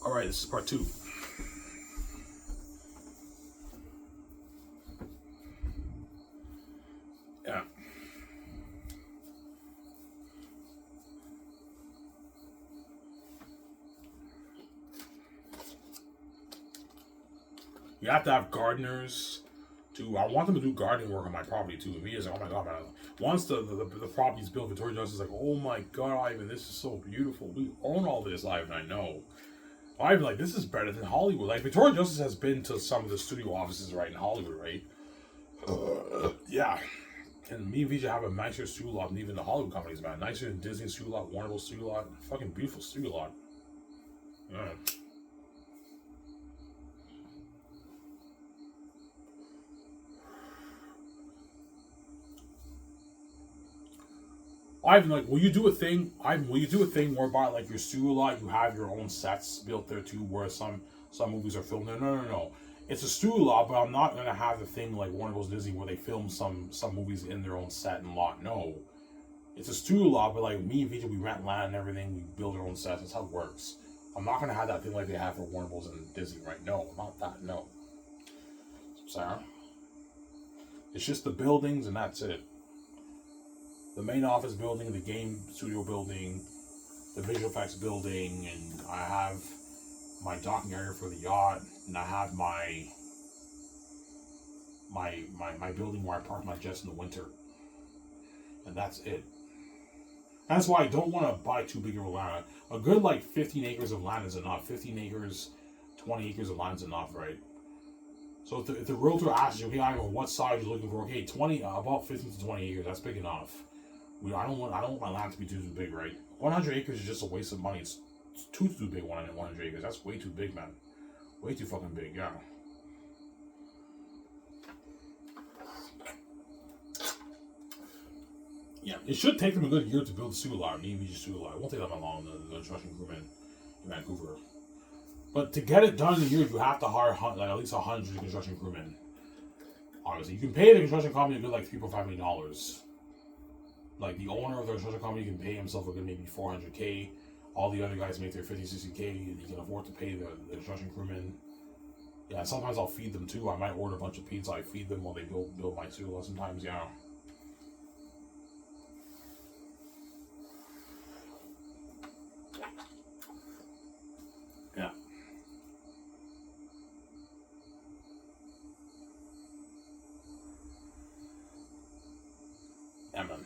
Alright, this is part 2. Yeah. You have to have gardeners to. I want them to do gardening work on my property too. If he is, oh my god, man. Once the property's built, Victoria Justice is like, oh my god, Ivan, this is so beautiful. We own all this, Ivan. I know. Ivan, like, this is better than Hollywood. Like, Victoria Justice has been to some of the studio offices right in Hollywood, right? Yeah. And me and Vijay have a nicer studio lot than even the Hollywood companies, man. Nicer than Disney studio lot, Warner Bros. Studio lot. Fucking beautiful studio lot. Yeah. Ivan, like, will you do a thing? Ivan, will you do a thing whereby, like, your studio lot, you have your own sets built there too, where some movies are filmed there? No. It's a studio lot, but I'm not gonna have the thing like Warner Bros. Disney where they film some movies in their own set and lot. No, it's a studio lot, but like me and Vijay, we rent land and everything. We build our own sets. That's how it works. I'm not gonna have that thing like they have for Warner Bros. And Disney, right? No, not that. No. Sarah, it's just the buildings and that's it. The main office building, the game studio building, the visual effects building, and I have my docking area for the yacht, and I have my building where I park my jets in the winter, and that's it. That's why I don't want to buy too big of a land. A good like 15 acres of land is enough. 15 acres, 20 acres of land is enough, right? So if the realtor asks you, okay, I know what size you're looking for. Okay, 20, about 15 to 20 acres. That's big enough. I don't want my land to be too big, right? 100 acres is just a waste of money. It's too big. 100 acres. That's way too big, man. Way too fucking big. Yeah. Yeah, it should take them a good year to build the sewer lot. Maybe just sewer lot. It won't take that long. The construction crewmen in Vancouver. But to get it done in a year, you have to hire like at least 100 construction crewmen. Obviously, you can pay the construction company a good like $3.5 million. Like the owner of the construction company can pay himself a good maybe $400K. All the other guys make their $50-60K. He can afford to pay the construction crewmen. Yeah, sometimes I'll feed them too. I might order a bunch of pizza. I feed them while they build my sewer lot. Sometimes, yeah. Yeah. Yeah, man.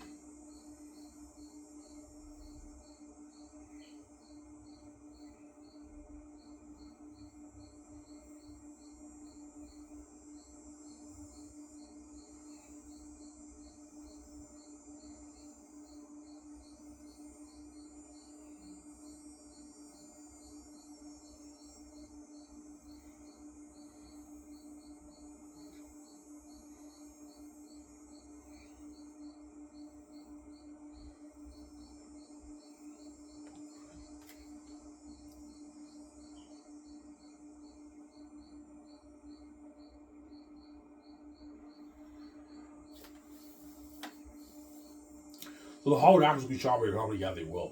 So the Hollywood actors will be shot by your company, yeah, they will.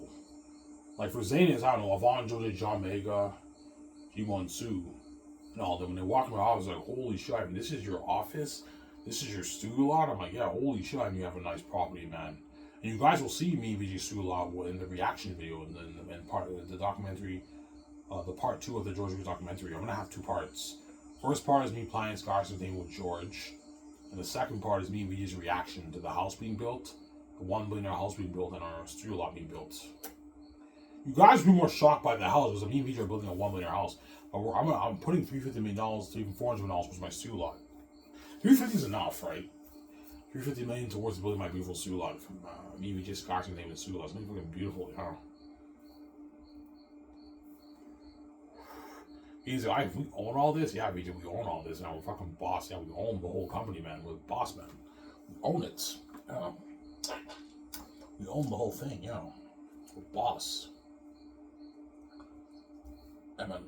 Like for Zayn, I don't know, Avon, Jose, John Mega, G1 Sue, and all them. When they walk in my office, like, holy shit, I mean, this is your office? This is your studio lot? I'm like, yeah, holy shit, I mean, you have a nice property, man. And you guys will see me, VG studio lot, in the reaction video, and then part of the documentary, the part 2 of the George Hughes documentary. I'm going to have 2 parts. First part is me playing Scarson thing with George. And the second part is me and VG's reaction to the house being built. The $1 billion house being built and our studio lot being built. You guys will be more shocked by the house because me and VJ are building a $1 million house. But I'm putting $350 million to even $400 million towards my studio lot. $350 is enough, right? $350 million towards building my beautiful studio lot. From me and VJ Scarson name the studio lot. It's really fucking beautiful, you know. Easy. We own all this? Yeah, VJ, we own all this. Now we're fucking boss. Yeah, we own the whole company, man. We're the boss, man. We own it. We own the whole thing, you know. We're boss. Amen.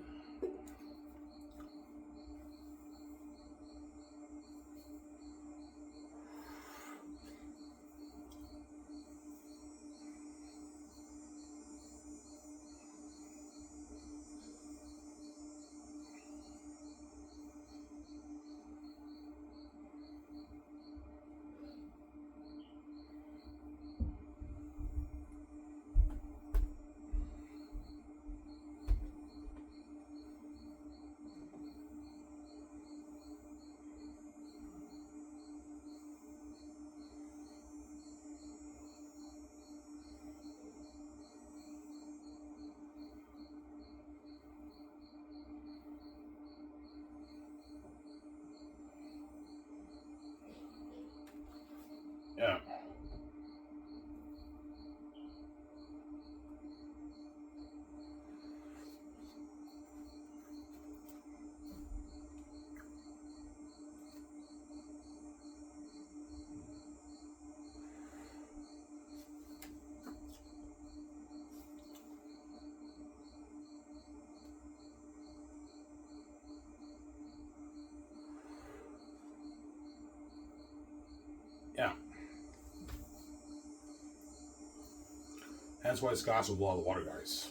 That's why Skies will blow out the water, guys.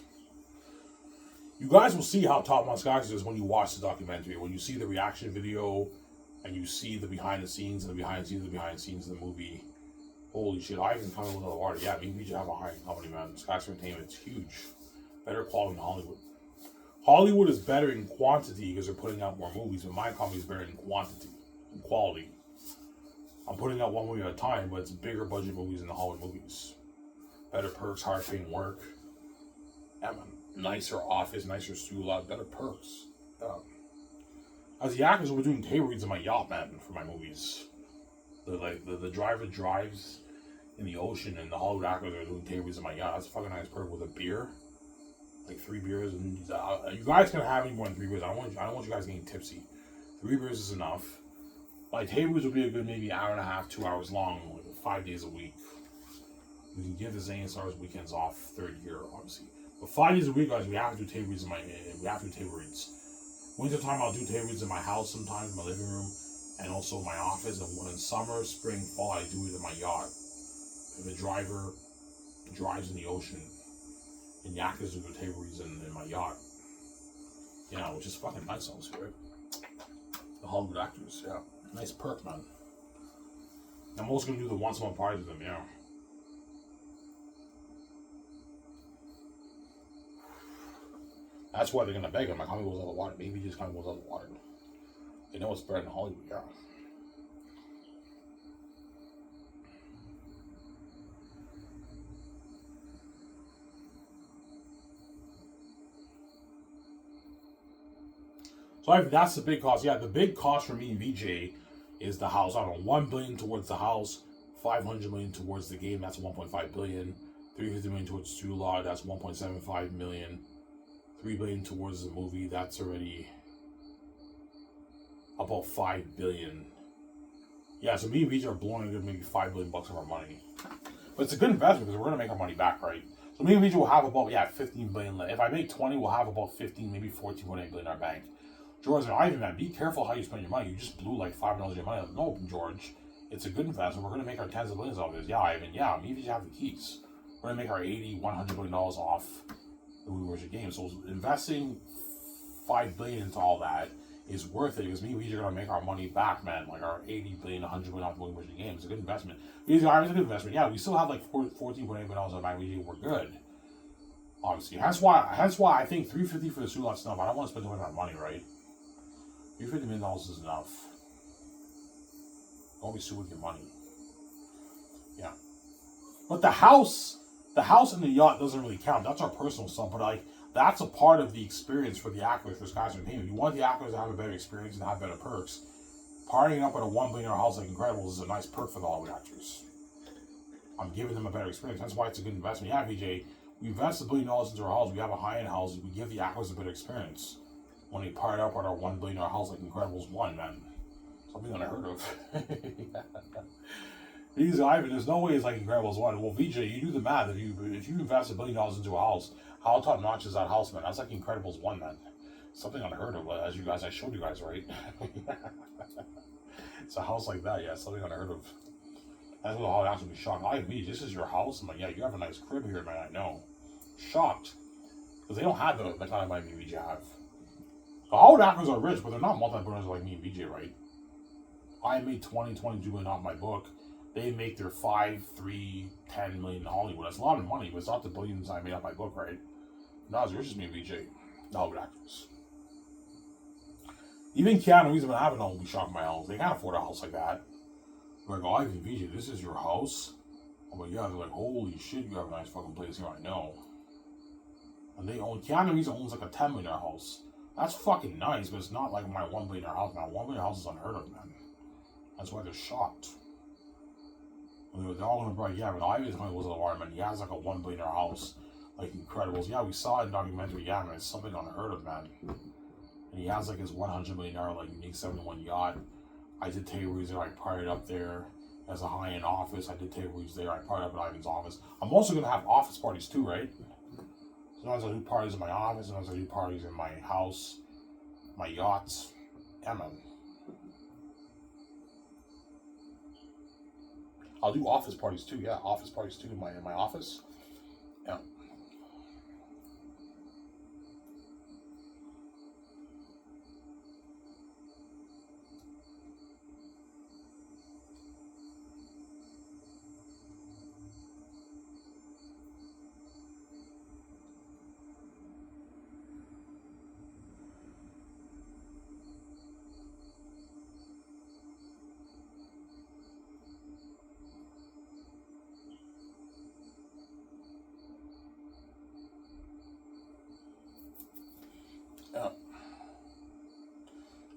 You guys will see how top-notch Skies is when you watch the documentary. When you see the reaction video and you see the behind the scenes and the behind the scenes and the behind the scenes of the movie. Holy shit, I even kind of blow out the water. Yeah, maybe we should have a high company, man. Skies Entertainment, it's huge. Better quality than Hollywood. Hollywood is better in quantity because they're putting out more movies, but my company is better in quantity and quality. I'm putting out one movie at a time, but it's bigger budget movies than the Hollywood movies. Better perks, higher paying work. Nicer office, nicer studio, better perks. As the actors, we're doing table reads in my yacht, man, for my movies. The driver drives in the ocean, and the Hollywood actors are doing table reads in my yacht. That's a fucking nice perk with a beer. Like 3 beers, and you guys can have any more than 3 beers. I don't want you guys getting tipsy. 3 beers is enough. Like tables will be a good maybe hour and a half, 2 hours long, like 5 days a week. We can give the Zane Stars weekends off, third year, obviously. But 5 days a week, guys, we have to do table reads table reads. Winter time, I'll do table reads in my house sometimes, in my living room, and also my office. And when in summer, spring, fall, I do it in my yacht. If the driver drives in the ocean, and the actors do the table reads in my yacht. You know, which is fucking nice, obviously, right? The Hollywood actors, yeah. Nice perk, man. I'm also gonna do the once a month parties with them, yeah. That's why they're gonna beg him. My company goes out of the water. Maybe just kind of goes out of the water. They know it's better than Hollywood, yeah. So that's the big cost. Yeah, the big cost for me and VJ is the house. I don't know, $1 billion towards the house, $500 million towards the game. That's $1.5 billion. $350 million towards studio lot. That's $1.75 million. $3 billion towards the movie. That's already about $5 billion. Yeah, so me and VJ are blowing a good maybe $5 billion bucks of our money. But it's a good investment because we're gonna make our money back, right? So me and VJ will have about $15 billion. If I make 20, we'll have about 15, maybe 14.8 billion in our bank. George and Ivan, man, be careful how you spend your money. You just blew like $5 of your money. No, George, it's a good investment. We're going to make our tens of billions off this. Yeah, Ivan, yeah, maybe you have the keys. We're going to make our $80, $100 billion off the We Were Your Game. So investing $5 billion into all that is worth it because me and VJ are going to make our money back, man. Like our $80 billion, $100 billion off the We Were Your Game. It's a good investment. VJ Ivan's a good investment. Yeah, we still have like $14.8 billion in our bank. We're good. Obviously. That's why I think $350 for the suit lot stuff. I don't want to spend too much of my money, right? $350 million is enough. Don't be sued with your money. Yeah. But the house and the yacht doesn't really count. That's our personal stuff. But like that's a part of the experience for the actors for Skies Entertainment. You want the actors to have a better experience and have better perks. Partying up at a $1 billion house like Incredibles is a nice perk for the Hollywood actors. I'm giving them a better experience. That's why it's a good investment. Yeah, VJ, we invest $1 billion into our house. We have a high-end house. We give the actors a better experience. When they party up at our $1 billion house like Incredibles 1, man. Something unheard of. These Ivan, there's no way it's like Incredibles 1. Well, VJ, you do the math. If you invest $1 billion into a house, how top notch is that house, man? That's like Incredibles 1, man. Something unheard of, I showed you guys, right? It's a house like that, yeah, something unheard of. That's what I'll actually be shocked. This is your house? I'm like, yeah, you have a nice crib here, man, I know. Shocked. Because they don't have the kind of money VJ have. The Hollywood actors are rich, but they're not multi-billionaires like me and VJ, right? I made 22 million off my book. They make their 5, 3, 10 million in Hollywood. That's a lot of money, but it's not the billions I made off my book, right? Not as rich as me and VJ. The Hollywood actors. Even Keanu Reeves, when I have an home, be shocked my house. They can't afford a house like that. They're like, oh, Ivan, VJ, this is your house? I'm like, yeah. They're like, holy shit, you have a nice fucking place here, I know. And Keanu Reeves owns like a $10 million house. That's fucking nice, but it's not like my $1 billion house. My $1 billion house is unheard of, man. That's why they're shocked. And they're all gonna be like, yeah, but Ivan's going to go to the water, man. He has like a $1 billion house, like Incredibles. Yeah, we saw it in documentary. Yeah, man, it's something unheard of, man. And he has like his $100 million like unique 71 yacht. I did table reads there. I partied up there as a high-end office. I did table reads there. I partied up at Ivan's office. I'm also gonna have office parties too, right? Sometimes I do parties in my office, sometimes I do parties in my house, my yachts. Yeah, man. I'll do office parties too, yeah, office parties too in my office. Yeah. Yeah.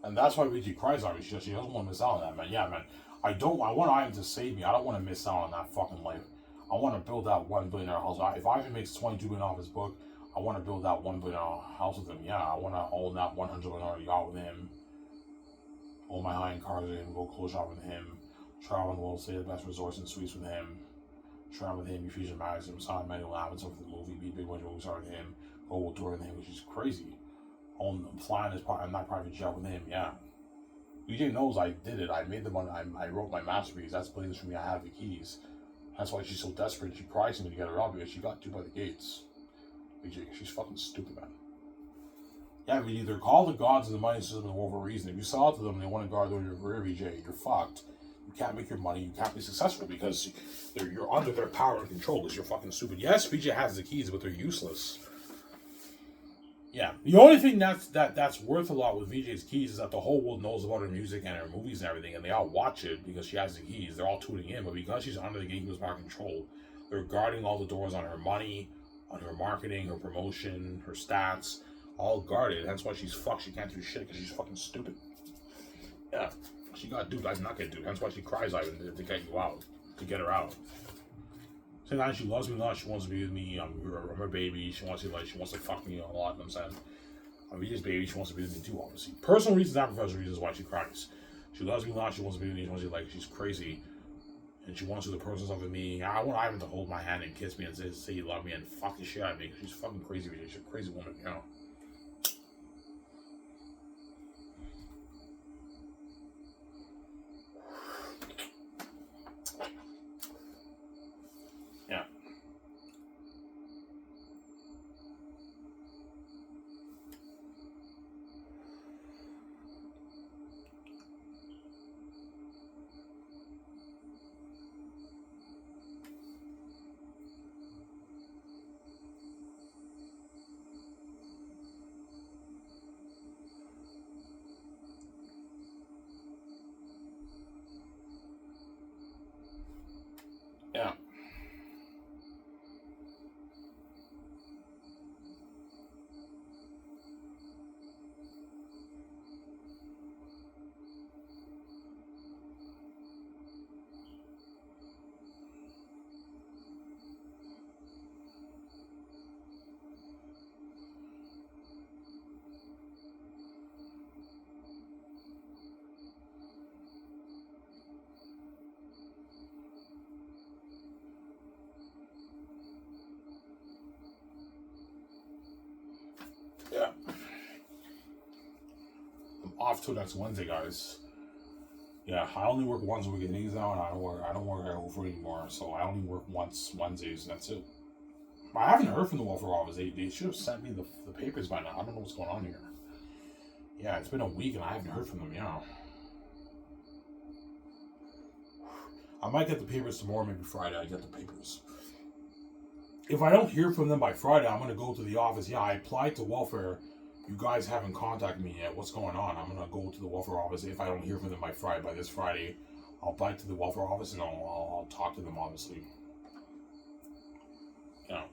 And that's why VG cries on me. She doesn't want to miss out on that, man. Yeah, man. I want Ivan to save me. I don't want to miss out on that fucking life. I want to build that $1 billion house. If Ivan makes $22 billion off his book, I want to build that $1 billion house with him. Yeah, I want to own that $100 million yacht with him. Own my high-end cars with him. Go clothes shopping with him. Travel the world, stay at the best resorts and suites with him. Travel with him. Be featured in magazines. Sign Manuel Abbott for the movie. Be big winter movie star with him. Go world tour with him, which is crazy. Flying in that private jet with him. Yeah. BJ knows I did it. I made the money. I wrote my masterpiece. That's the place for me. I have the keys. That's why she's so desperate. She cries to me to get her out because she got 2 by the gates. BJ, she's fucking stupid, man. Yeah, VJ, they're called the gods of the money system in the world for a reason. If you sell it to them and they want to guard over your career, VJ, you're fucked. You can't make your money. You can't be successful because you're under their power and control because you're fucking stupid. Yes, VJ has the keys, but they're useless. Yeah, the only thing that's worth a lot with VJ's keys is that the whole world knows about her music and her movies and everything, and they all watch it because she has the keys. They're all tuning in, but because she's under the gatekeeper's power control, they're guarding all the doors on her money, on her marketing, her promotion, her stats, all guarded. That's why she's fucked. She can't do shit because she's fucking stupid. Yeah, she got duped. I'm not getting duped. That's why she cries Ivan to get you out, to get her out. Sometimes she loves me a lot. She wants to be with me. I'm her baby. She wants to fuck me a lot. You know what I'm saying? I'm Vita's baby. She wants to be with me too, obviously. Personal reasons, not professional reasons why she cries. She loves me a lot. She wants to be with me. She wants to she's crazy, and she wants to do the personal stuff with me. I want Ivan to hold my hand and kiss me and say he loved me and fuck the shit out of me. She's fucking crazy. She's a crazy woman, you know. Yeah. Yeah. Yeah. I'm off till next Wednesday, guys. Yeah, I only work once a week at these now, and I don't work at over anymore. So I only work once Wednesdays, and that's it. I haven't heard from the welfare office. They should have sent me the papers by now. I don't know what's going on here. Yeah, it's been a week and I haven't heard from them. Yeah, I might get the papers tomorrow, maybe Friday. I get the papers. If I don't hear from them by Friday, I'm gonna go to the office. Yeah, I applied to welfare. You guys haven't contacted me yet. What's going on? I'm gonna go to the welfare office. If I don't hear from them by this Friday, I'll apply to the welfare office and I'll talk to them. Obviously, yeah.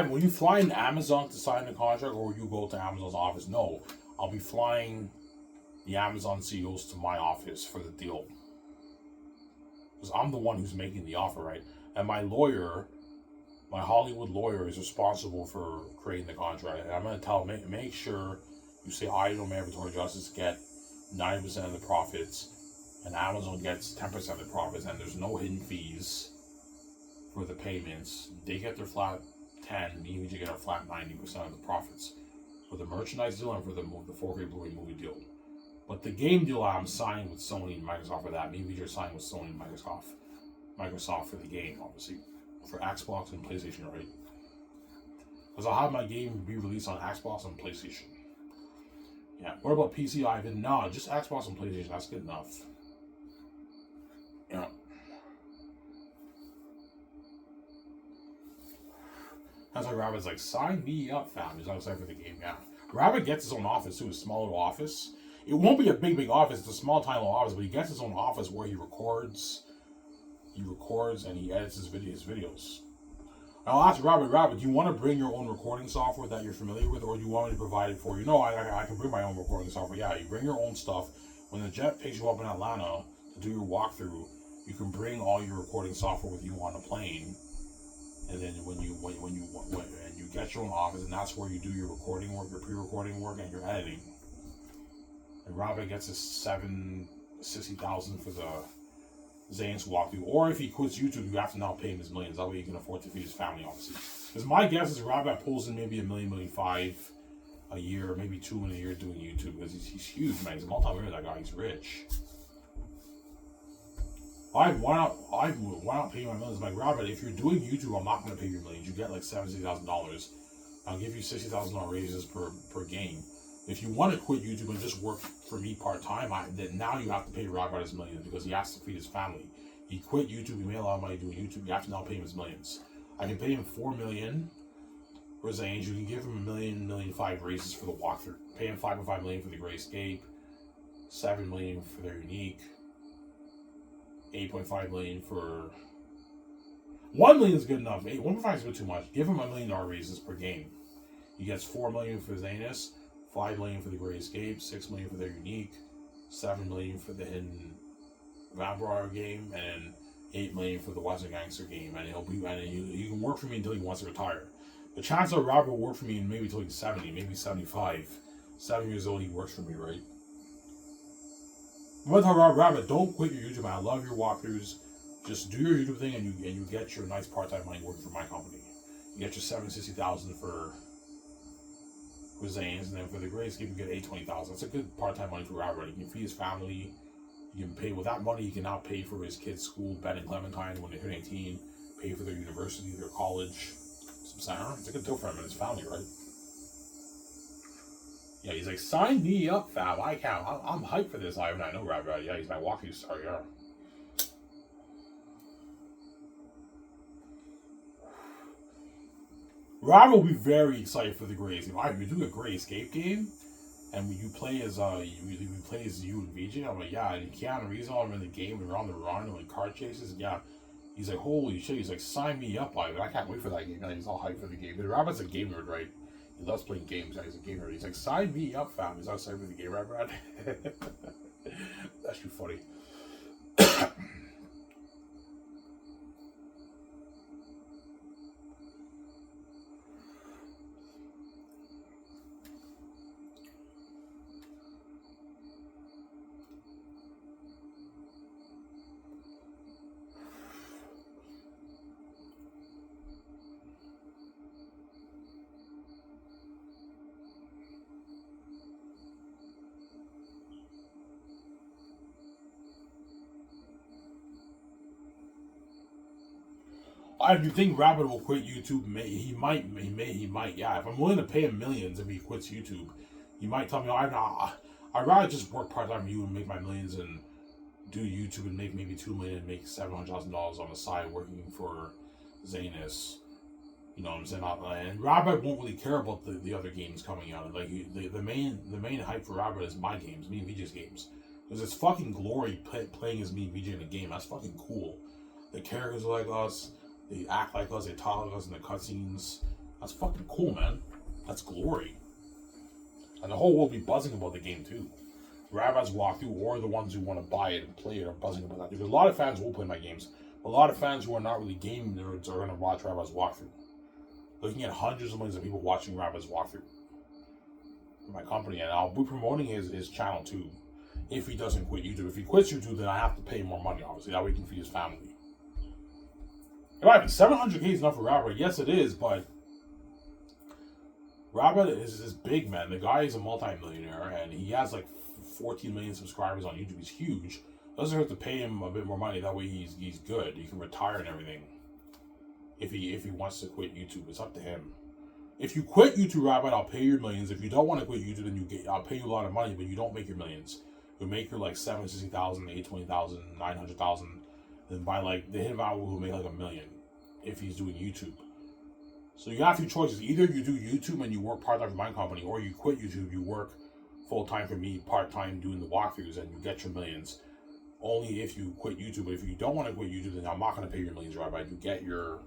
Will you fly in Amazon to sign the contract, or will you go to Amazon's office? No, I'll be flying the Amazon CEOs to my office for the deal. Because I'm the one who's making the offer, right? And my lawyer, my Hollywood lawyer, is responsible for creating the contract. And I'm going to tell him, make sure you say Idaho Mandatory Justice get 90% of the profits, and Amazon gets 10% of the profits, and there's no hidden fees for the payments. They get their flat 10, me and you get our flat 90% of the profits for the merchandise deal and for the 4K Blu-ray movie deal. But the game deal, I'm signing with Sony and Microsoft for that. Me and you're signing with Sony and Microsoft for the game, obviously, for Xbox and PlayStation, right? Because I'll have my game be released on Xbox and PlayStation. Yeah. What about PC, Ivan? No, just Xbox and PlayStation. That's good enough. Yeah. That's why Rabbit's like, sign me up, fam. He's excited for the game, yeah. Rabbit gets his own office too, a small little office. It won't be a big office, it's a small, tiny little office, but he gets his own office where he records. He records and he edits his videos. I'll ask Rabbit, do you want to bring your own recording software that you're familiar with, or do you want me to provide it for you? No, I can bring my own recording software. Yeah, you bring your own stuff. When the jet picks you up in Atlanta to do your walkthrough, you can bring all your recording software with you on a plane. And then when you get your own office, and that's where you do your recording work, your pre-recording work, and your editing. And Robert gets his $60,000 for the Zane's walkthrough. Or if he quits YouTube, you have to now pay him his millions. That way he can afford to feed his family, obviously. Because my guess is Robert pulls in maybe $1 million, $1.5 million a year, maybe $2 million a year doing YouTube. Because he's huge, man. He's a multi-millionaire, that guy. He's rich. Why not pay my millions? Like, Robert, if you're doing YouTube, I'm not going to pay your millions. You get like $70,000. I'll give you $60,000 raises per game. If you want to quit YouTube and just work for me part-time, then now you have to pay Robert his millions because he has to feed his family. He quit YouTube, he made a lot of money doing YouTube, you have to now pay him his millions. I can pay him $4 million for Zane's. You can give him $1 million, $1.5 million raises for the walkthrough. Pay him $5.5 million for the Gray Escape, $7 million for their Unique, $8.5 million for... $1 million is good enough. $1.5 million is a bit too much. Give him $1 million raises per game. He gets $4 million for Zanus, $5 million for the Great Escape, $6 million for their Unique, $7 million for the Hidden Radbrad game, and $8 million for the Western Gangster game. And he can work for me until he wants to retire. The chance of Radbrad will work for me maybe until he's 70, maybe 75. 7 years old, he works for me, right? One time, Rabbit, don't quit your YouTube, man. I love your walkthroughs. Just do your YouTube thing, and you get your nice part-time money working for my company. You get your $760,000 for Zane's, and then for the Great Escape, you get $820,000. That's a good part-time money for Rabbit. You can feed his family. You can pay with that money. You can now pay for his kids' school, Ben and Clementine, when they turn 18. Pay for their university, their college. It's a good deal for him and his family, right? Yeah, he's like, sign me up, fam. I can't. I'm hyped for this, Ivan. I know Radbrad. Yeah, he's my walking star, yeah. Radbrad will be very excited for the Gray Escape. If you do a Gray Escape game, and you play as you and VJ, I'm like, yeah, and Keanu Reeves all in the game and around the run and like car chases, yeah. He's like, holy shit. He's like, sign me up, Ivan. I can't wait for that game. And he's all hyped for the game. But Radbrad's a gamer, right? He loves playing games. He's a gamer. He's like, sign me up, fam. He's outside with the game, right, Brad? That's too funny. If you think Rabbit will quit YouTube, he might. Yeah, if I'm willing to pay him millions if he quits YouTube, he might tell me, I'd rather just work part-time for you and make my millions and do YouTube and make maybe $2 million and make $700,000 on the side working for Zanus. You know what I'm saying? And Rabbit won't really care about the other games coming out. Like the main hype for Rabbit is my games, me and VJ's games. Because it's fucking glory playing as me and VJ in a game. That's fucking cool. The characters are like us. They act like us, they talk like us in the cutscenes. That's fucking cool, man. That's glory. And the whole world be buzzing about the game, too. Rabbit's walkthrough, or the ones who want to buy it and play it, are buzzing about that. Because a lot of fans will play my games. A lot of fans who are not really game nerds are going to watch Radbrad's walkthrough. Looking at hundreds of millions of people watching Radbrad's walkthrough for my company, and I'll be promoting his channel too. If he doesn't quit YouTube, if he quits YouTube, then I have to pay him more money. Obviously, that way he can feed his family. Right, 700K is enough for Radbrad. Yes, it is, but Radbrad is big, man. The guy is a multi-millionaire, and he has like 14 million subscribers on YouTube. He's huge. Doesn't have to pay him a bit more money. That way, he's good. He can retire and everything. If he wants to quit YouTube, it's up to him. If you quit YouTube, Radbrad, I'll pay your millions. If you don't want to quit YouTube, then I'll pay you a lot of money, but you don't make your millions. You'll make your like 760,000, 820,000, 900,000, and by like the hidden value will make like $1 million if he's doing YouTube. So you have two choices. Either you do YouTube and you work part-time for my company, or you quit YouTube, you work full-time for me, part-time doing the walkthroughs, and you get your millions. Only if you quit YouTube. But if you don't want to quit YouTube, then I'm not going to pay your millions, right? You get your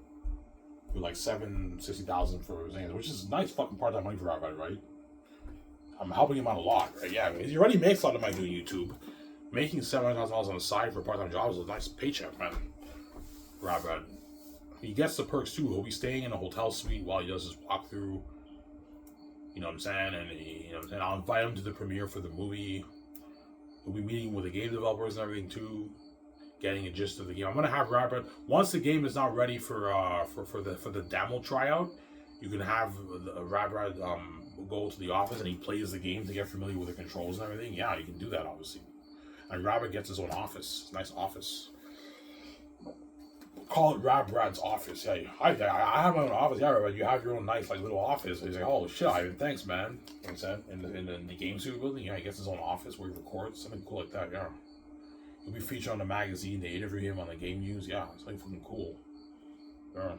like 760,000 for Zanes, which is nice fucking part-time money for Radbrad, right? I'm helping him out a lot, right? Yeah, he already makes a lot of money doing YouTube. Making $700,000 on the side for a part-time job is a nice paycheck, man. Radbrad. He gets the perks too. He'll be staying in a hotel suite while he does his walkthrough. You know what I'm saying? And I'll invite him to the premiere for the movie. We'll be meeting with the game developers and everything too, getting a gist of the game. I'm gonna have Radbrad once the game is not ready for the demo tryout. You can have Radbrad go to the office and he plays the game to get familiar with the controls and everything. Yeah, you can do that obviously. And Radbrad gets his own office. It's a nice office. Call it Radbrad's office. Yeah, I have my own office. Yeah, Radbrad, you have your own nice like little office. He's like, oh shit, Ivan, thanks, man. You know what I'm saying? In the game studio building, yeah, he gets his own office where he records something cool like that. Yeah, he'll be featured on the magazine. They interview him on the game news. Yeah, it's like fucking cool. Yeah.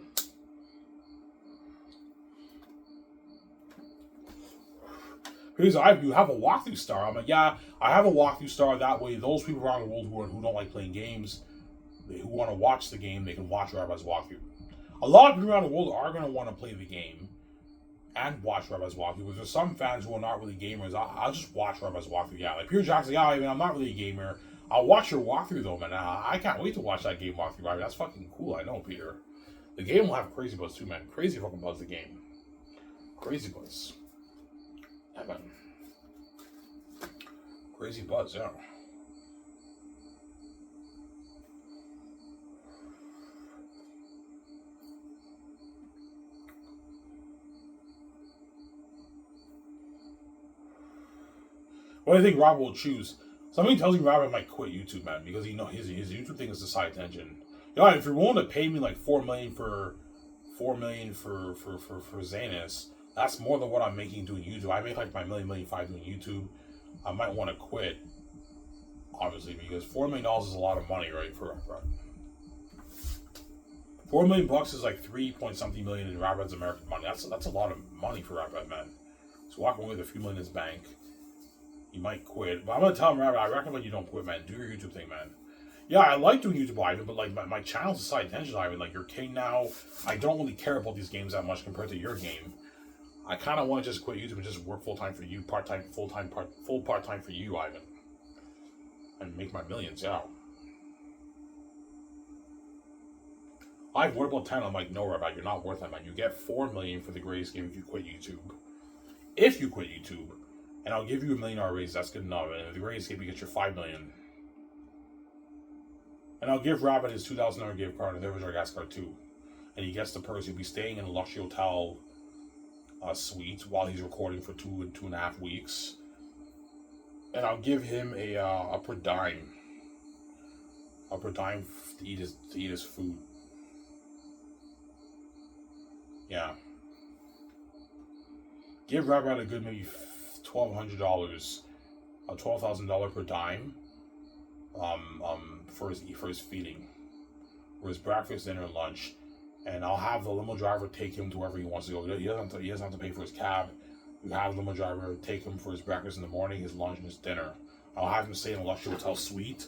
Here's you have a walkthrough star. I'm like, yeah, I have a walkthrough star. That way, those people around the world who don't like playing games, who want to watch the game, they can watch Radbrad's walkthrough. A lot of people around the world are going to want to play the game and watch Radbrad's walkthrough. Because there's some fans who are not really gamers. I'll just watch Radbrad's walkthrough. Yeah, like Peter Jackson's like, I mean, I'm not really a gamer. I'll watch your walkthrough though, man. I can't wait to watch that game walkthrough. Right? That's fucking cool. I know, Peter. The game will have crazy buzz too, man. Crazy fucking buzz. The game. Crazy buzz. Yeah, man. Crazy buzz, yeah. What do you think Rob will choose? Something tells me Robert might quit YouTube, man, because you know his YouTube thing is the side attention. You know, if you're willing to pay me like $4 million for Zanus, that's more than what I'm making doing YouTube. I make like my $1.5 million doing YouTube. I might want to quit, obviously, because $4 million is a lot of money, right, for Radbrad. $4 million is like 3-point-something million in Radbrad's American money. That's a lot of money for Radbrad, man. So walking away with a few million in his bank. He might quit, but I'm gonna tell him, Radbrad, I recommend you don't quit, man. Do your YouTube thing, man. Yeah, I like doing YouTube, Ivan, but like my channel's a side attention, Ivan. Like, you're king now. I don't really care about these games that much compared to your game. I kind of want to just quit YouTube and just work full-time for you, part-time for you, Ivan. And make my millions, yeah. What about 10? I'm like, no, Radbrad, you're not worth that, man. You get $4 million for the greatest game if you quit YouTube. If you quit YouTube, and I'll give you $1 million raise, that's good enough. And if the greatest game, you get your $5 million. And I'll give Radbrad his $2,000 gift card and the overdraft gas card too. And he gets the purse. He'll be staying in a luxury hotel suite while he's recording for 2.5 weeks. And I'll give him a per dime to eat his food. Yeah. Give Radbrad a good maybe $1,200, $12,000 per dime. For his feeding, for his breakfast, dinner, and lunch, and I'll have the limo driver take him to wherever he wants to go. He doesn't have to pay for his cab. You have the limo driver take him for his breakfast in the morning, his lunch, and his dinner. I'll have him stay in a luxury hotel suite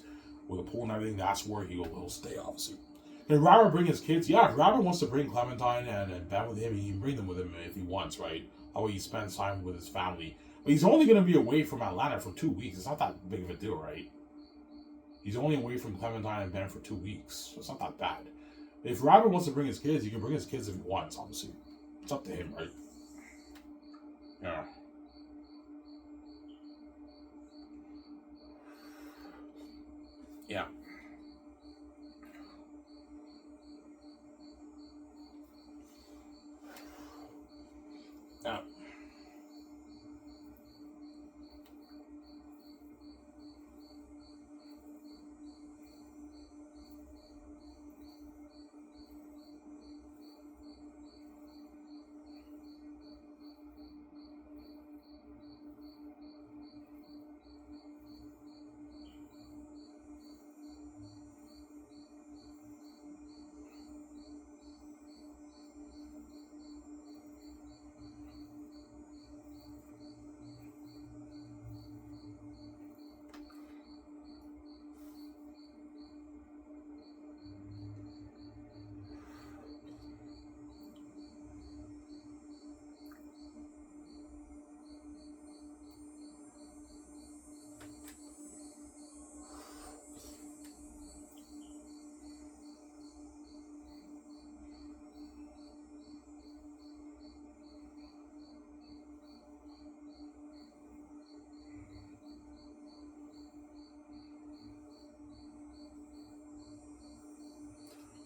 with a pool and everything. That's where he'll stay, obviously. And Robert bring his kids. Yeah, if Robert wants to bring Clementine and Ben with him, he can bring them with him if he wants, right? That way he spends time with his family. But he's only going to be away from Atlanta for 2 weeks. It's not that big of a deal, right? He's only away from Clementine and Ben for 2 weeks. So it's not that bad. If Radbrad wants to bring his kids, he can bring his kids if he wants, obviously. It's up to him, right? Yeah. Yeah. Yeah.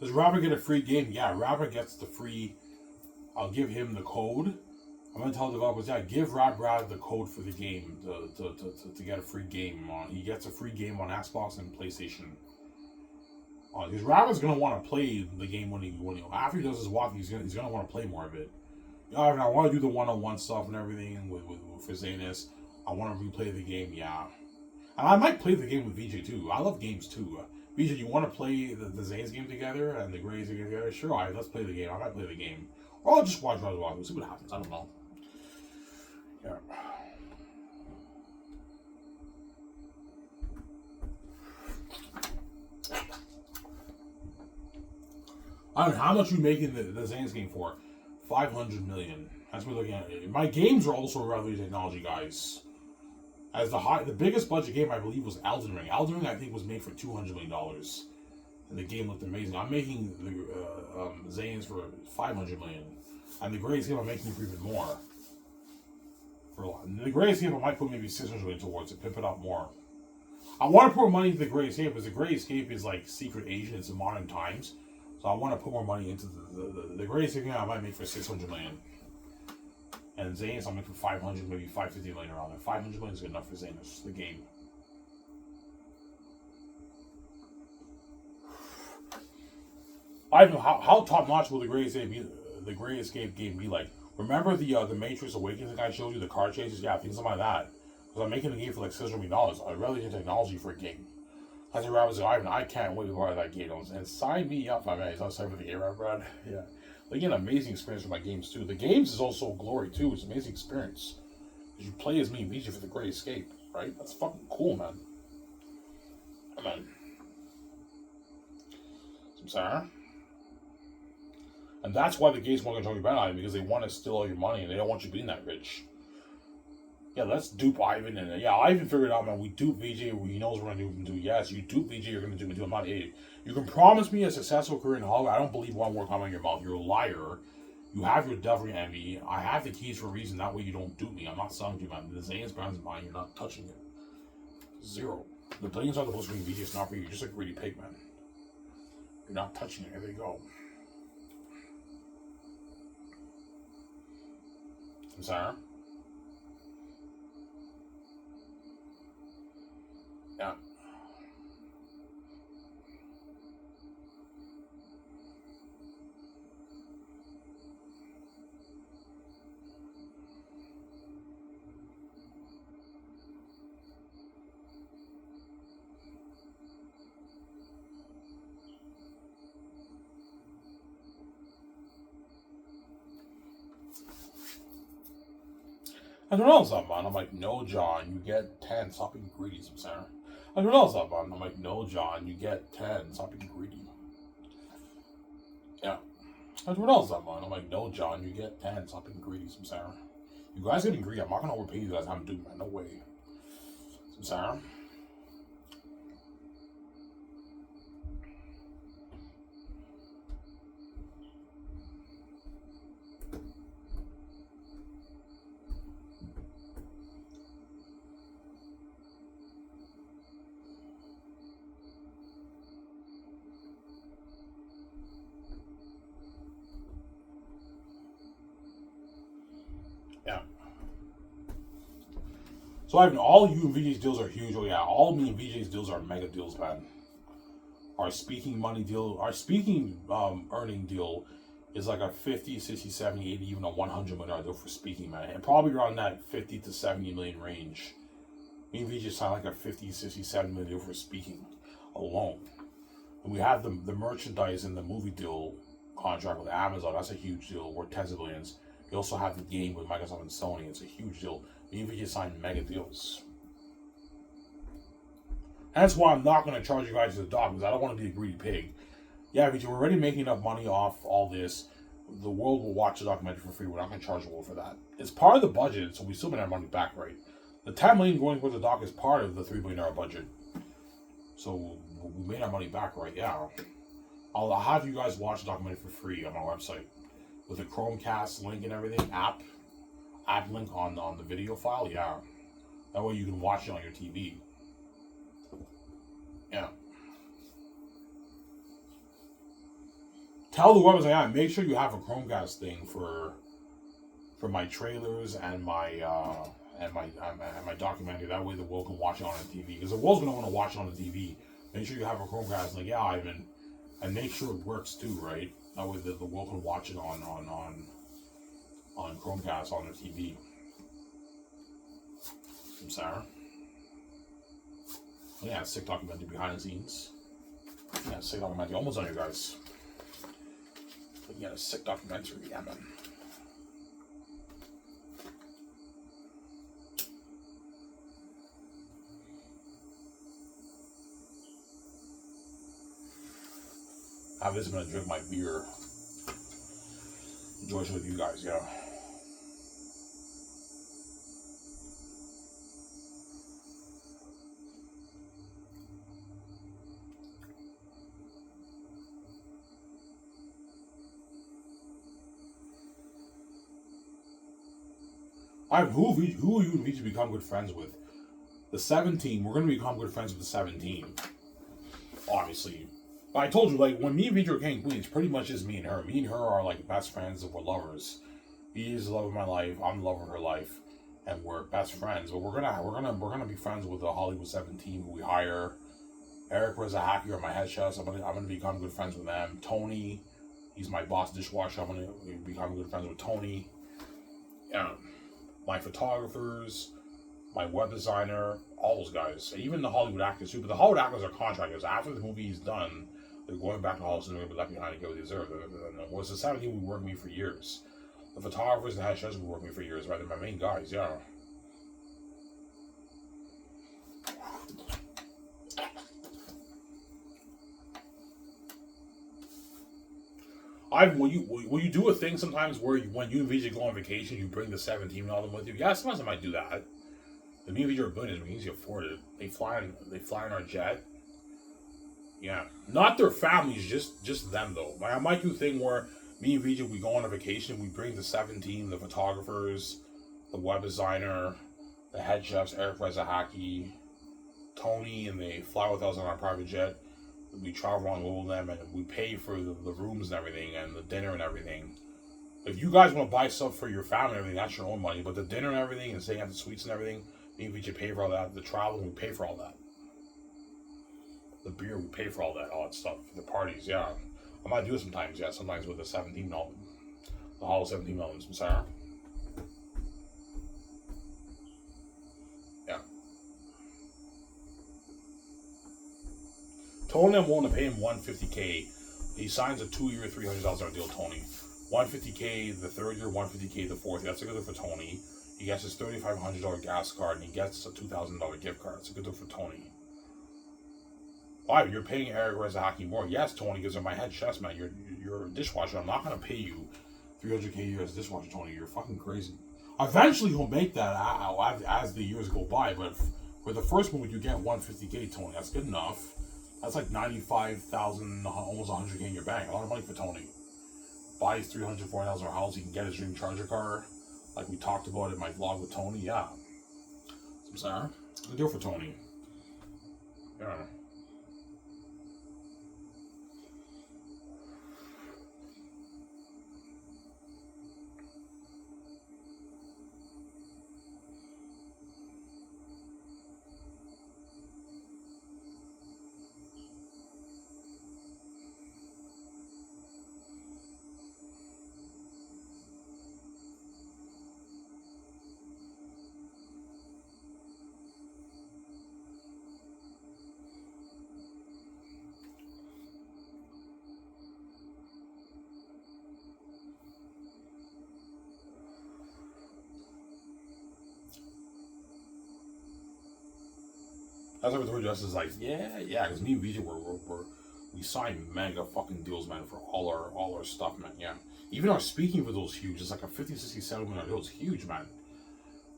Does Robert get a free game? Yeah, Robert gets the free. I'll give him the code. I'm going to tell developers, yeah, give Radbrad the code for the game to get a free game. He gets a free game on Xbox and PlayStation. Because Radbrad's going to want to play the game when he after he does his walk, he's going to want to play more of it. You know, I want to do the one-on-one stuff and everything with for Zanus. I want to replay the game, yeah. And I might play the game with VJ too. I love games too. VJ, you want to play the Zane's game together and the Gray's game together? Sure, all right, let's play the game. I might play the game. Or I'll just watch Radbrad. We'll see what happens. I don't know. Yeah. I don't know how much you making the Zane's game for? 500 million. That's what we're looking at. My games are also Revolution Technology, guys. As the biggest budget game I believe was Elden Ring. Elden Ring I think was made for $200 million, and the game looked amazing. I'm making the Zane's for 500 million, and the greatest game I'm making for even more. For a lot. And the greatest game I might put maybe 600 million towards to pimp it up more. I want to put more money into the Great Escape because the Great Escape is like Secret Agent. It's in modern times, so I want to put more money into the Great Escape game. I might make for 600 million. And Zanus, I'll make for 500, maybe 550 million around there. 500 million is good enough for Zanus, the game. I don't know how top notch will the Great Escape game be like. Remember the Matrix Awakens that I showed you, the car chases? Yeah, things like that. Because I'm making a game for like $600 million. I'd rather get technology for a game. I said, Ivan, I can't wait to buy that game. And sign me up, my man. He's outside for the game, Radbrad. Yeah. They get an amazing experience with my games too. The games is also glory too. It's an amazing experience. You play as me and VJ for the Great Escape, right? That's fucking cool, man. Come on. I'm sorry. And that's why the games won't talk about it, because they want to steal all your money and they don't want you being that rich. Yeah, let's dupe Ivan, and yeah, Ivan figured out, man. We dupe VJ. He knows we're gonna do him too. Yes, you dupe VJ. You're gonna do him too. I'm not an idiot. You can promise me a successful career in Hollywood. I don't believe one word coming out of your mouth. You're a liar. You have your devil envy. I have the keys for a reason. That way you don't dupe me. I'm not selling to you, man. The Zane's brand's mine. You're not touching it. Zero. The billions on the post screen VJ is not for you. You're just a greedy pig, man. You're not touching it. There they go. I'm sorry. Yeah. I don't know something, man. I'm like, no, John, you get 10. Stop being greedy, I'm sorry. I don't know something, man. I'm like, no, John, you get 10. Stop being greedy. Yeah. I don't know something, man. I'm like, no, John, you get 10. Stop being greedy, I'm sorry. You guys getting greedy. I'm not gonna overpay you guys. I'm doing, man. No way. I'm sorry. So I mean, all you and VJ's deals are huge. Oh yeah, all of me and VJ's deals are mega deals, man. Our speaking money deal, our speaking earning deal is like a 50, 60, 70, 80, even a $100 million deal for speaking, man. And probably around that 50 to 70 million range. Me and VJ signed like a 50, 60, 70 million deal for speaking alone. And we have the merchandise and the movie deal contract with Amazon. That's a huge deal. Worth tens of billions. We also have the game with Microsoft and Sony. It's a huge deal. Me and VJ signed mega deals. That's why I'm not going to charge you guys to the dog, because I don't want to be a greedy pig. Yeah, VJ, we're already making enough money off all this. The world will watch the documentary for free. We're not going to charge the world for that. It's part of the budget, so we still make our money back, right? The $10 million going towards the doc is part of the $3 billion budget. So we made our money back, right? Yeah. I'll have you guys watch the documentary for free on our website with the Chromecast link and everything, app link on the video file. Yeah, that way you can watch it on your TV. Yeah. Tell the website, yeah, make sure you have a Chromecast thing for my trailers and my documentary. That way the world can watch it on the TV, because the world's gonna want to watch it on the TV. Make sure you have a Chromecast, like, yeah, Ivan, and make sure it works too, right? That way the world can watch it on Chromecast on their TV. From Sarah. Yeah, sick documentary behind the scenes. Yeah, sick documentary. Almost on you guys. But yeah, a sick documentary. Yeah, man. I'm just gonna drink my beer. Enjoy it with you guys, yeah. Who are you need to become good friends with? The 17. We're gonna become good friends with the 17. Obviously. But I told you, like, when me and Vija are king and queen, it's pretty much just me and her. Me and her are like best friends and we're lovers. Vija is the love of my life. I'm the love of her life, and we're best friends. But we're gonna be friends with the Hollywood 17 who we hire. Eric Rezahaki are my head chefs. I'm gonna become good friends with them. Tony, he's my boss dishwasher. I'm gonna become good friends with Tony. My photographers, my web designer, all those guys, even the Hollywood actors too. But the Hollywood actors are contractors. After the movie is done, they're going back to Hollywood and they're going to be left behind to get what they deserve. And was the 17 who worked with me for years. The photographers, the head chefs who worked with me for years, right? They're my main guys, yeah. Will you do a thing sometimes where when you and VJ go on vacation, you bring the 17 and all them with you? Yeah, sometimes I might do that. The me and VJ are billionaires, we can easily afford it. They fly in our jet. Yeah, not their families, just them though. I might do a thing where me and VJ, we go on a vacation, we bring the 17, the photographers, the web designer, the head chefs, Eric Rezahaki, Tony, and they fly with us on our private jet. We travel around with them, and we pay for the rooms and everything, and the dinner and everything. If you guys want to buy stuff for your family and everything, that's your own money. But the dinner and everything, and staying at the suites and everything, me and VJ pay for all that. The travel, we pay for all that. The beer, we pay for all that stuff. The parties, yeah. I might do it sometimes, yeah. Sometimes with the 17 album. The Hollow 17 albums, I'm sorry. Yeah. Tony, I'm willing to pay him $150K. He signs a 2-year, $300,000 deal, Tony. $150K the third year, $150K the fourth year. That's a good deal for Tony. He gets his $3,500 gas card, and he gets a $2,000 gift card. That's a good deal for Tony. Why? You're paying Eric Rezahaki more. Yes, Tony, because you're my head chef, man. You're a dishwasher. I'm not going to pay you $300K a year as a dishwasher, Tony. You're fucking crazy. Eventually, he'll make that as the years go by, but for the first one, you get $150K, Tony. That's good enough. That's like $95,000, almost $100K in your bank. A lot of money for Tony. Buys $300,000, $400,000 house. He can get his dream charger car, like we talked about in my vlog with Tony. Yeah. I'm sorry. Good deal for Tony. Yeah. That's what I told you. Just like, yeah, because me and VJ we signed mega fucking deals, man, for all our stuff, man. Yeah, even our speaking videos huge. It's like a 50, 60, 70 minute deal. It's huge, man.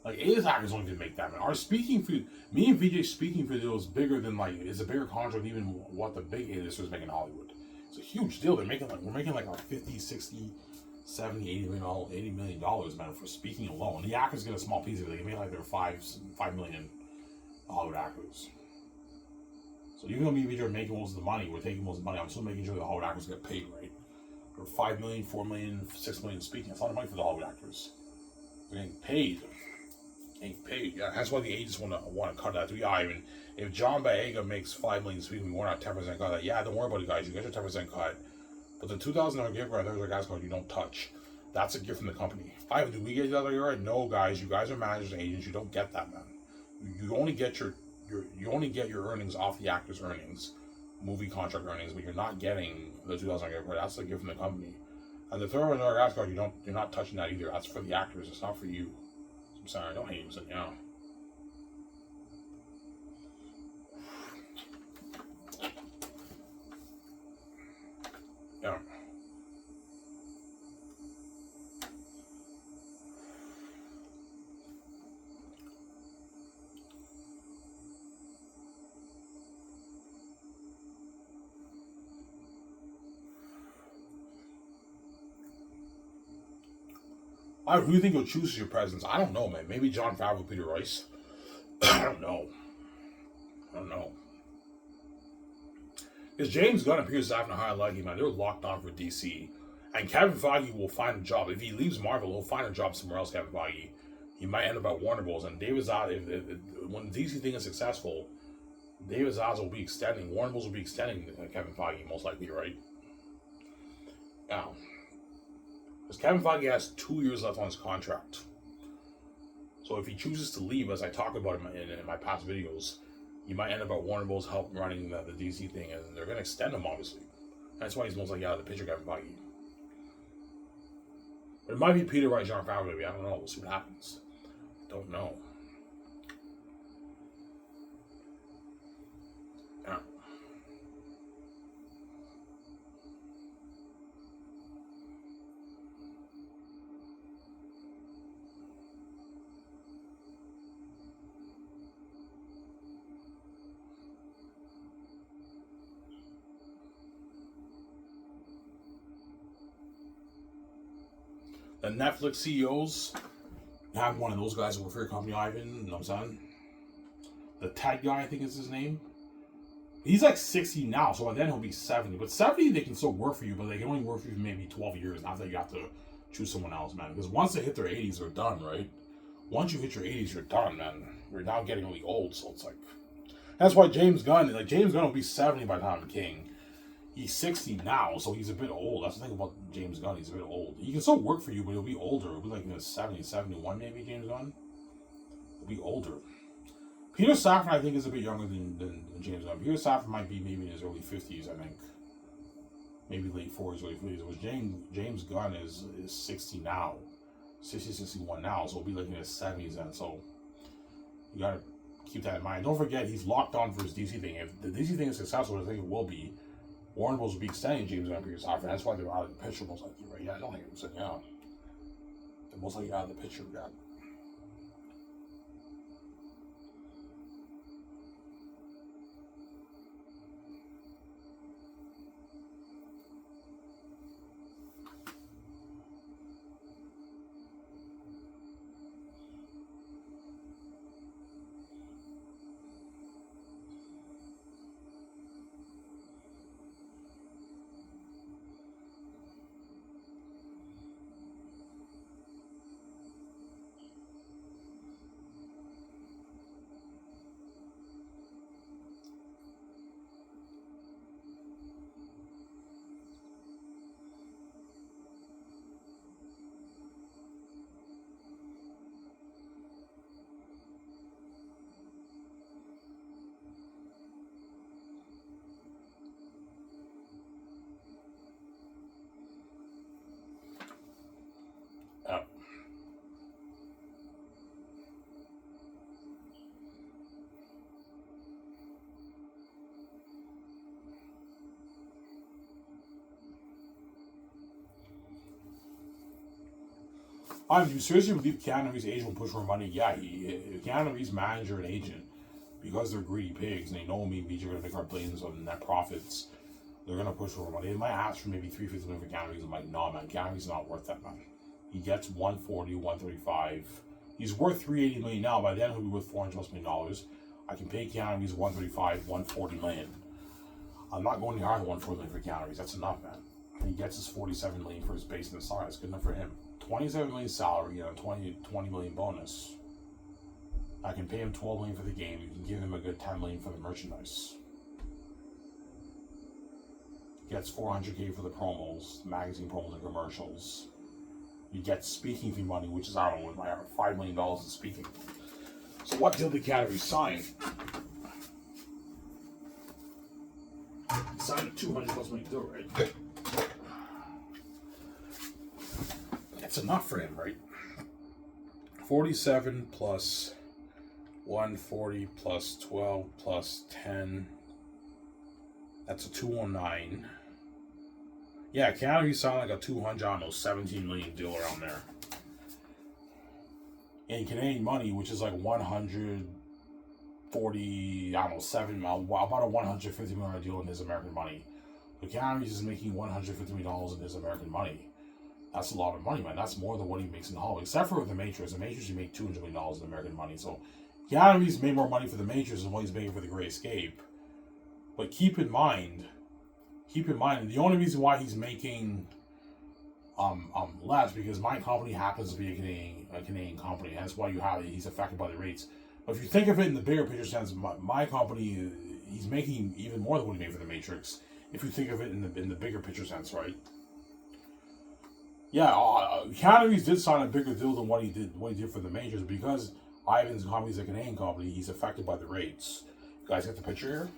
Like A's hackers don't even make that, man. Our speaking for me and VJ speaking video is bigger than like it's a bigger contract than even what the big A-listers make in Hollywood. It's a huge deal. We're making like our 50, 60, 70, 80 million, $80 million, man, for speaking alone. The actors get a small piece of it. They make like their 5 million Hollywood actors. So even though me and VJ are making most of the money, we're taking most of the money, I'm still making sure the Hollywood actors get paid, right? Or 5 million, 4 million, 6 million speaking. That's a lot of money for the Hollywood actors. They're getting paid. Yeah, that's why the agents want to cut that. Yeah, even if John Baega makes 5 million speaking, we want our 10% cut. Yeah, don't worry about it, guys. You get your 10% cut. But the $2,000 gift card, there's a guy's card you don't touch. That's a gift from the company. Do we get that card? No, guys. You guys are managers and agents. You don't get that, man. You only get your earnings off the actor's earnings, movie contract earnings, but you're not getting the $2,000 gift card. That's the gift from the company. And the $3,000 gas card, you're not touching that either. That's for the actors. It's not for you. I'm sorry, don't hate him, so, yeah. Yeah. Who do you think he'll choose as your presidents? I don't know, man. Maybe John Favreau, Peter Rice. I don't know. Because James Gunn appears to have a high liking, man. They're locked on for DC. And Kevin Feige will find a job. If he leaves Marvel, he'll find a job somewhere else, Kevin Feige. He might end up at Warner Bros. And David Zaz, when the DC thing is successful, David Zaz will be extending. Warner Bros. Will be extending Kevin Feige, most likely, right? Now, because Kevin Feige has 2 years left on his contract. So if he chooses to leave, as I talked about in my past videos, he might end up at Warner Bros. Help running the DC thing, and they're going to extend him, obviously. That's why he's most likely out of the picture, Kevin Feige. But it might be Peter Wright, John Favreau, maybe. I don't know. We'll see what happens. Don't know. Yeah. The Netflix CEOs have one of those guys work for your company, Ivan. You know what I'm saying? The Ted guy, I think is his name. He's like 60 now, so by then he'll be 70. But 70, they can still work for you, but they can only work for you for maybe 12 years. After you have to choose someone else, man. Because once they hit their 80s, they're done, right? Once you hit your 80s, you're done, man. You're now getting really old, so it's like... That's why James Gunn will be 70 by the time King. He's 60 now, so he's a bit old. That's the thing about James Gunn. He's a bit old. He can still work for you, but he'll be older. He'll be like in his 70, 71 maybe, James Gunn. He'll be older. Peter Safran, I think, is a bit younger than James Gunn. Peter Safran might be maybe in his early 50s, I think. Maybe late 40s, early 50s. It was James Gunn is 60 now. 60, 61 now, so he'll be like in his 70s then. So you gotta keep that in mind. Don't forget, he's locked on for his DC thing. If the DC thing is successful, I think it will be, Warner Bros. Will be extending James Gunn Peter Safran. That's why they're out of the picture, most likely, right? Yeah, I don't think I'm saying, yeah. They're most likely out of the picture, yeah. Do you seriously believe Keanu Reeves' agent will push for money? Yeah, Keanu Reeves' manager and agent, because they're greedy pigs and they know me and BJ are going to make our billions on net profits, they're going to push for money. They might ask for maybe $350 million for Keanu Reeves. I'm like, no, man, Keanu Reeves is not worth that, man. He gets 140, 135. He's worth $380 million now. By then, he'll be worth $400 million. I can pay Keanu Reeves 135, 140 million. I'm not going to hire 140 million for Keanu Reeves. That's enough, man. And he gets his 47 million for his base and the salary. That's good enough for him. 27 million salary and a 20 million bonus. I can pay him 12 million for the game. You can give him a good 10 million for the merchandise. Gets 400K for the promos, magazine promos and commercials. You get speaking fee money, which is, I don't know, $5 million in speaking. So what deal did Keanu Reeves sign? He signed a $200+ million deal, right? That's enough for him, right? 47 plus 140 plus 12 plus 10. That's a 209. Yeah, Keanu Reeves signed like a 17 million deal around there. In Canadian money, which is like 140, I don't know, about a $150 million deal in his American money. But Keanu Reeves is making $150 million in his American money. That's a lot of money, man. That's more than what he makes in Hollywood. Except for The Matrix. The Matrix, you make $200 million in American money. So Keanu Reeves made more money for The Matrix than what he's making for The Great Escape. But keep in mind, the only reason why he's making less because my company happens to be a Canadian company. That's why he's affected by the rates. But if you think of it in the bigger picture sense, my company, he's making even more than what he made for The Matrix. If you think of it in the bigger picture sense, right? Yeah, Keanu Reeves did sign a bigger deal than what he did for The Matrix because Ivan's company is a Canadian company. He's affected by the rates. You guys get the picture here?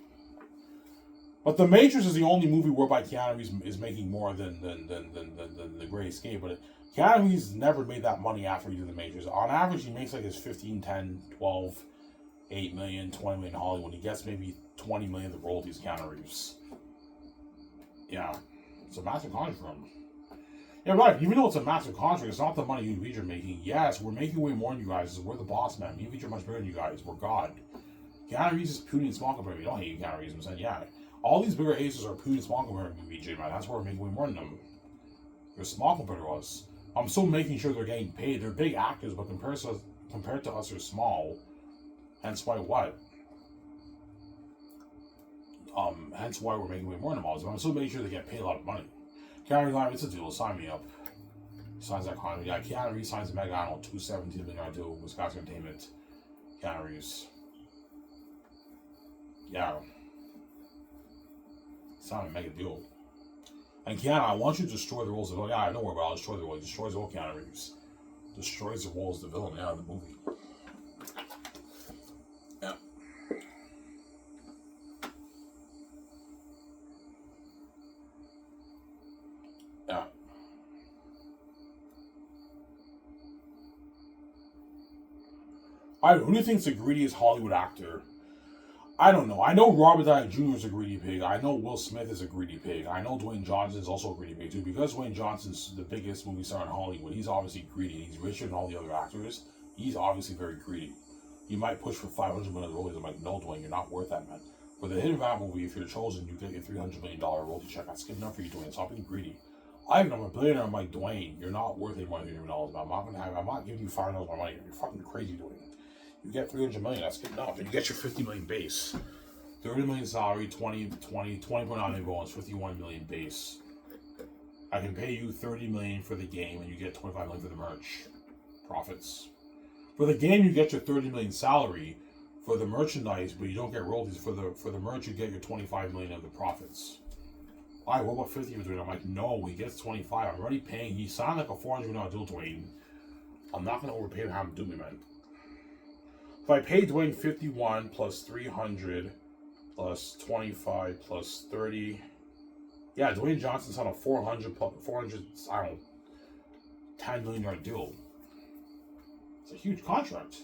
But The Matrix is the only movie whereby Keanu Reeves is making more than The Great Escape. But Keanu Reeves never made that money after he did The Matrix. On average, he makes like his 15, 10, 12, 8 million, 20 million in Hollywood. He gets maybe 20 million of the royalties, Keanu Reeves. Yeah, it's a massive contract for him. Yeah, right. Even though it's a massive contract, it's not the money you and Vij are making. Yes, we're making way more than you guys. We're the boss, man. Me and Vij are much bigger than you guys. We're God. Keanu Reeves is puny and small compared to me. Don't hate Keanu Reeves. I'm saying, yeah. All these bigger aces are puny and small compared to me, VJ, man. That's why we're making way more than them. They're small compared to us. I'm still making sure they're getting paid. They're big actors, but compared to us, they're small. Hence why what? Hence why we're making way more than them all. But I'm still making sure they get paid a lot of money. Keanu Reeves, it's a deal. Sign me up. He signs that contract. Yeah, Keanu Reeves signs a mega, I don't know, $217 million deal with Wisconsin Entertainment. Keanu Reeves. Yeah. Sign a mega deal. And Keanu, I want you to destroy the roles of the villain. Yeah, I know where, but I'll destroy the role. He destroys the whole Keanu Reeves. Destroys the roles of the villain, yeah, in the movie. Yeah. Yeah. Alright, who do you think's the greediest Hollywood actor? I don't know. I know Robert Downey Jr. is a greedy pig. I know Will Smith is a greedy pig. I know Dwayne Johnson is also a greedy pig too. Because Dwayne Johnson's the biggest movie star in Hollywood, he's obviously greedy. He's richer than all the other actors. He's obviously very greedy. You might push for $500 million royalties. I'm like, no, Dwayne, you're not worth that, man. For the Hidden Vat movie, if you're chosen, you get your $300 million royalty check. That's good enough for you, Dwayne. Stop being greedy. I'm a billionaire. I'm like, Dwayne, you're not worth $8 million. I'm not giving you $500 my money. You're fucking crazy, Dwayne. You get $300 million. That's good enough. And you get your $50 million base. 30 million salary, 20.9 million bonus, 51 million base. I can pay you 30 million for the game and you get 25 million for the merch profits. For the game you get your 30 million salary. For the merchandise, but you don't get royalties. For the merch you get your 25 million of the profits. Alright, what about 50 between? I'm like, no, he gets 25. I'm already paying. He signed like a $400 million deal, Dwayne. I'm not gonna overpay him, have him do me, man. If I pay Dwayne 51 plus 300 plus 25 plus 30. Yeah, Dwayne Johnson's on a 400, I don't know, $10 million deal. It's a huge contract.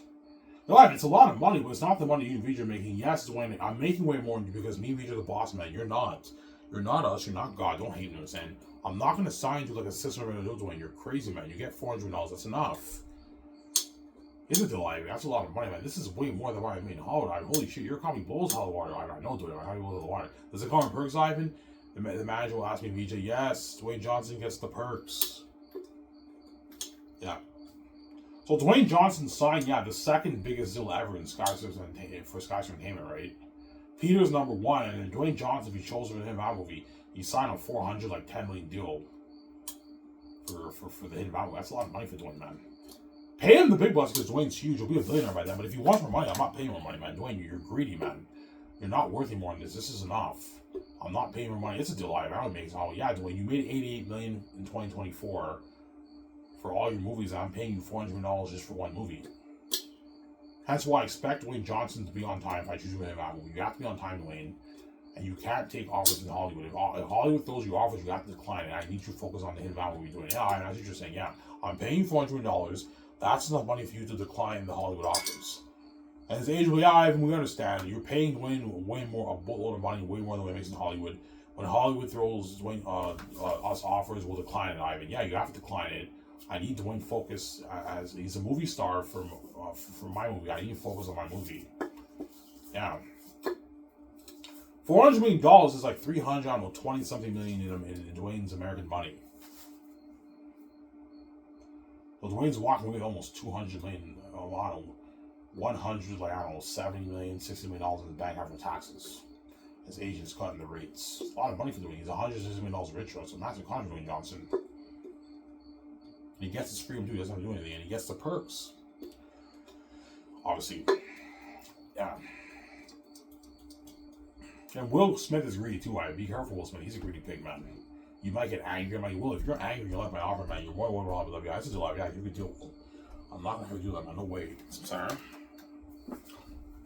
No, it's a lot of money, but it's not the money you and Vij are making. Yes, Dwayne, I'm making way more than you because me and Vij are the boss, man. You're not. You're not us. You're not God. Don't hate me, I'm saying. I'm not going to sign you like a $600 million deal, Dwayne. You're crazy, man. You get $400. That's enough. Isn't it, like, that's a lot of money, man. This is way more than what I made in Hollywood. Holy shit, your company blows Hollywood. I know, Dwayne. I know you blow the water. Does it come in perks, Ivan? The manager will ask me, VJ, yes, Dwayne Johnson gets the perks. Yeah. So Dwayne Johnson signed, the second biggest deal ever in Sky Source Entertainment, right? Peter's number one, and then Dwayne Johnson, if he chose for him that movie, he signed a $410 million deal for the hit movie. That's a lot of money for Dwayne, man. Pay him the big bucks because Dwayne's huge. He'll be a billionaire by then. But if you want more money, I'm not paying more money, man. Dwayne, you're greedy, man. You're not worth any more than this. This is enough. I'm not paying more money. It's a deal I don't make it. Dwayne, you made $88 million in 2024 for all your movies. And I'm paying you $400 million just for one movie. That's why I expect Dwayne Johnson to be on time if I choose to him out. You have to be on time, Dwayne. And you can't take offers in Hollywood. If Hollywood throws you offers, you have to decline it. I need you to focus on the hit value we're doing. Yeah, that's what you're saying. Yeah, I'm paying you $400 million. That's enough money for you to decline the Hollywood offers. And his age, we understand. You're paying Dwayne way more, a boatload of money, way more than what he makes in Hollywood. When Hollywood throws Dwayne us offers, we'll decline it, Ivan. Yeah, you have to decline it. I need Dwayne focus as he's a movie star for my movie. I need to focus on my movie. Yeah. $400 million is like 20-something million in Dwayne's American money. So Dwayne's walking away with almost $200 million, a lot of 100, like, I don't know, $70 million, $60 million in the bank after taxes. His agent's cutting the rates. It's a lot of money for Dwayne. He's $160 million richer. It's a massive contract, Dwayne Johnson. And he gets his freedom too. He doesn't have to do anything. And he gets the perks. Obviously. Yeah. And Will Smith is greedy too. Be careful, Will Smith. He's a greedy pig, man. You might get angry. Will, if you're angry, you like my offer, man. You're more than welcome to love you. I said, love you. You can deal with it. I'm not going to do that, man. No way. Sorry.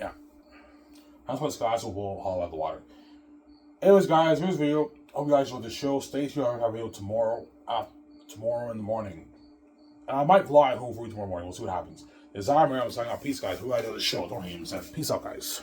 Yeah. That's why Sky will haul out the water. Anyways, guys, here's the video. Hope you guys enjoyed the show. Stay tuned. I'm going to have a video tomorrow in the morning. And I might vlog at home for you tomorrow morning. We'll see what happens. It's I'm signing out. Peace, guys. Who I do the show. Don't hate him. Peace out, guys.